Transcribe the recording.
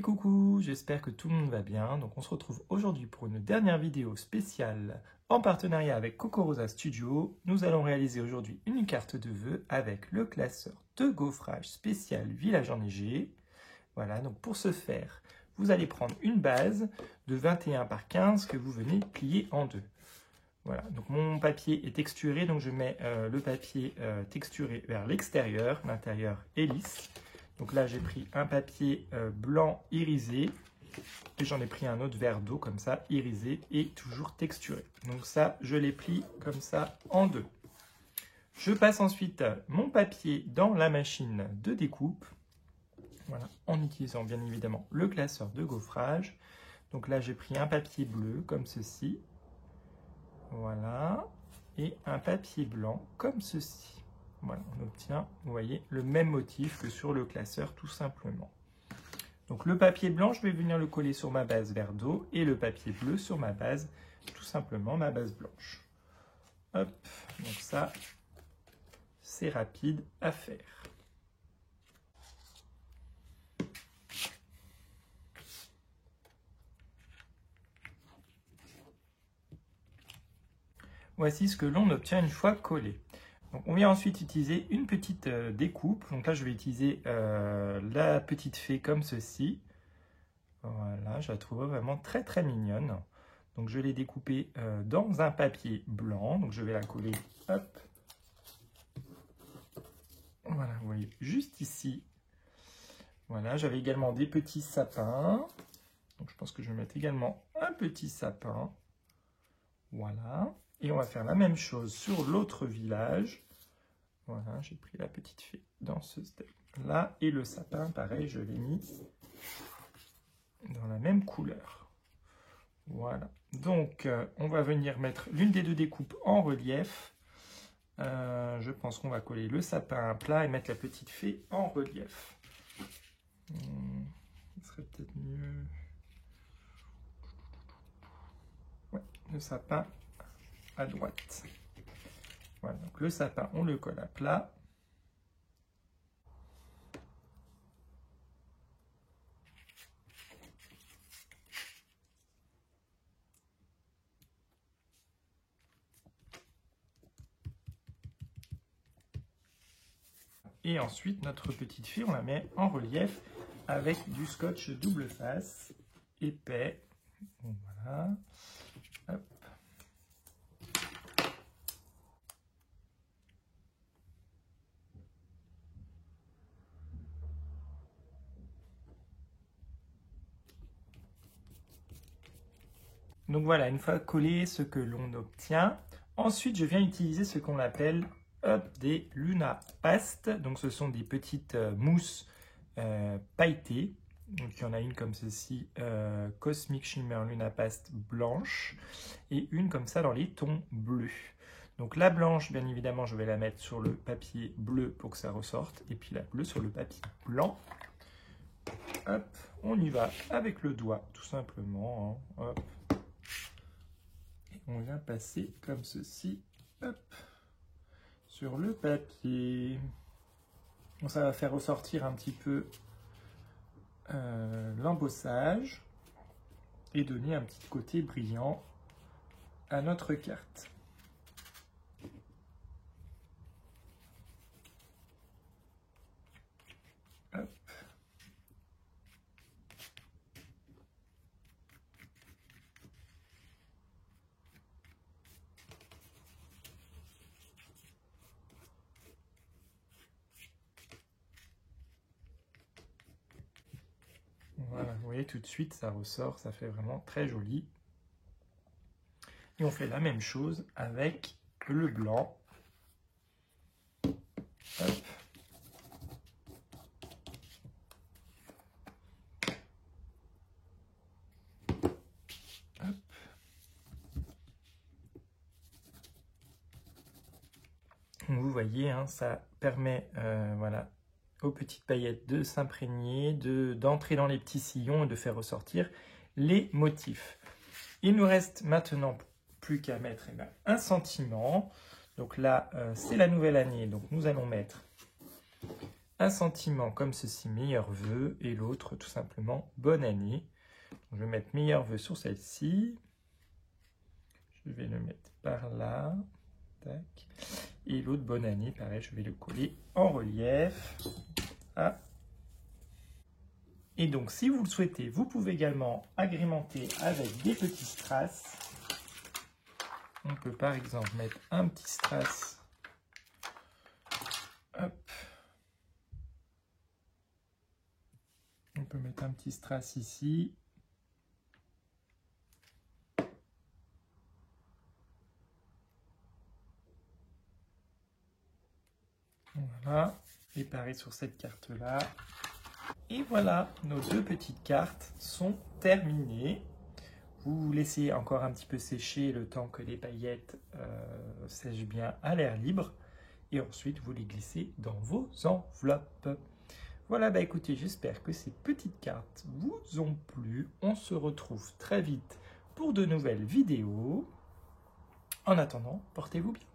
coucou, j'espère que tout le monde va bien. Donc on se retrouve aujourd'hui pour une dernière vidéo spéciale en partenariat avec Cocorosa Studio. Nous allons réaliser aujourd'hui une carte de vœux avec le classeur de gaufrage spécial village enneigé. Voilà, donc pour ce faire, vous allez prendre une base de 21 par 15 que vous venez plier en deux. Voilà, donc mon papier est texturé, donc je mets le papier texturé vers l'extérieur, l'intérieur est lisse. Donc là, j'ai pris un papier blanc irisé et j'en ai pris un autre verre d'eau comme ça, irisé et toujours texturé. Donc ça, je les plie comme ça en deux. Je passe ensuite mon papier dans la machine de découpe. Voilà, en utilisant bien évidemment le classeur de gaufrage. Donc là, j'ai pris un papier bleu comme ceci. Voilà, et un papier blanc comme ceci. Voilà, on obtient, vous voyez, le même motif que sur le classeur, tout simplement. Donc le papier blanc, je vais venir le coller sur ma base vert d'eau et le papier bleu sur ma base, tout simplement ma base blanche. Hop, donc ça, c'est rapide à faire. Voici ce que l'on obtient une fois collé. Donc, on vient ensuite utiliser une petite découpe. Donc là, je vais utiliser la petite fée comme ceci. Voilà, je la trouve vraiment très très mignonne. Donc je l'ai découpée dans un papier blanc. Donc je vais la coller, hop. Voilà, vous voyez, juste ici. Voilà, j'avais également des petits sapins. Donc je pense que je vais mettre également un petit sapin. Voilà. Et on va faire la même chose sur l'autre village. Voilà, j'ai pris la petite fée dans ce step-là. Et le sapin, pareil, je l'ai mis dans la même couleur. Voilà. Donc, on va venir mettre l'une des deux découpes en relief. Je pense qu'on va coller le sapin à plat et mettre la petite fée en relief. Ce serait peut-être mieux. Ouais, le sapin à droite. Voilà, donc le sapin, on le colle à plat. Et ensuite, notre petite fille, on la met en relief avec du scotch double face, épais. Voilà. Hop. Donc voilà, une fois collé, ce que l'on obtient. Ensuite, je viens utiliser ce qu'on appelle des Luna Past. Donc ce sont des petites mousses pailletées. Donc il y en a une comme ceci, Cosmic Shimmer Luna Past blanche. Et une comme ça dans les tons bleus. Donc la blanche, bien évidemment, je vais la mettre sur le papier bleu pour que ça ressorte. Et puis la bleue sur le papier blanc. Hop, on y va avec le doigt, tout simplement. Hein. Hop. On vient passer comme ceci, hop, sur le papier. Bon, ça va faire ressortir un petit peu l'embossage et donner un petit côté brillant à notre carte. Hop. Voilà, vous voyez tout de suite, ça ressort, ça fait vraiment très joli. Et on fait la même chose avec le blanc. Hop. Hop. Vous voyez, hein, ça permet voilà, aux petites paillettes de s'imprégner, d'entrer dans les petits sillons et de faire ressortir les motifs. Il nous reste maintenant plus qu'à mettre un sentiment. Donc là, c'est la nouvelle année, donc nous allons mettre un sentiment comme ceci, meilleurs vœux, et l'autre tout simplement bonne année. Je vais mettre meilleurs vœux sur celle-ci. Je vais le mettre par là. Tac. Et l'autre bonne année, pareil, je vais le coller en relief. Ah. Et donc, si vous le souhaitez, vous pouvez également agrémenter avec des petits strass. On peut par exemple mettre un petit strass. Hop. On peut mettre un petit strass ici. Voilà. Et pareil sur cette carte-là. Et voilà, nos deux petites cartes sont terminées. Vous laissez encore un petit peu sécher le temps que les paillettes sèchent bien à l'air libre. Et ensuite, vous les glissez dans vos enveloppes. Voilà, bah écoutez, j'espère que ces petites cartes vous ont plu. On se retrouve très vite pour de nouvelles vidéos. En attendant, portez-vous bien.